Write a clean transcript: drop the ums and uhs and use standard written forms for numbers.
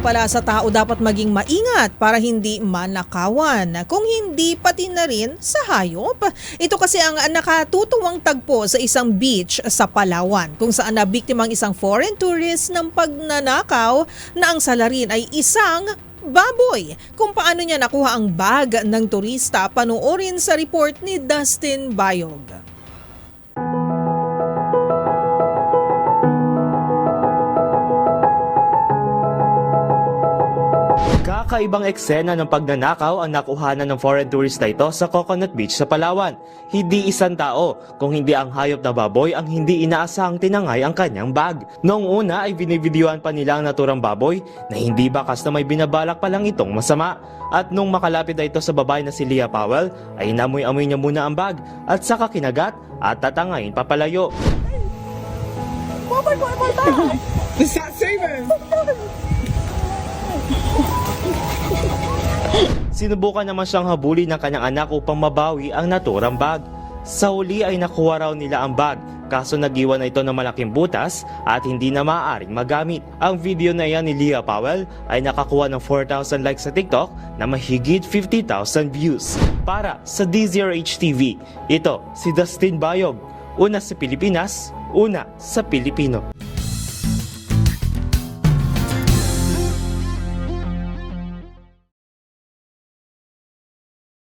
pala sa tao dapat maging maingat para hindi manakawan. Kung hindi, pati na rin sa hayop. Ito kasi ang nakatutuwang tagpo sa isang beach sa Palawan kung saan nabiktima ang isang foreign tourist ng pagnanakaw na ang salarin ay isang baboy. Kung paano niya nakuha ang bag ng turista, panoorin sa report ni Dustin Bayog. Kakaibang eksena ng pagnanakaw ang nakuhanan ng foreign tourist na ito sa Coconut Beach sa Palawan. Hindi isang tao, kung hindi ang hayop na baboy ang hindi inaasahang tinangay ang kanyang bag. Noong una ay binibidyuhan pa nila ang naturang baboy na hindi bakas na may binabalak pa lang itong masama. At nung makalapit na ito sa babae na si Leah Powell, ay inamoy-amoy niya muna ang bag at saka kinagat at tatangayin papalayo. Sinubukan naman siyang habulin ng kanyang anak upang mabawi ang naturang bag. Sa huli ay nakuha raw nila ang bag, kaso nag-iwan na ito ng malaking butas at hindi na maaaring magamit. Ang video na yan ni Leah Powell ay nakakuha ng 4,000 likes sa TikTok na mahigit 50,000 views. Para sa DZRH TV, ito si Dustin Bayog. Una sa Pilipinas, una sa Pilipino.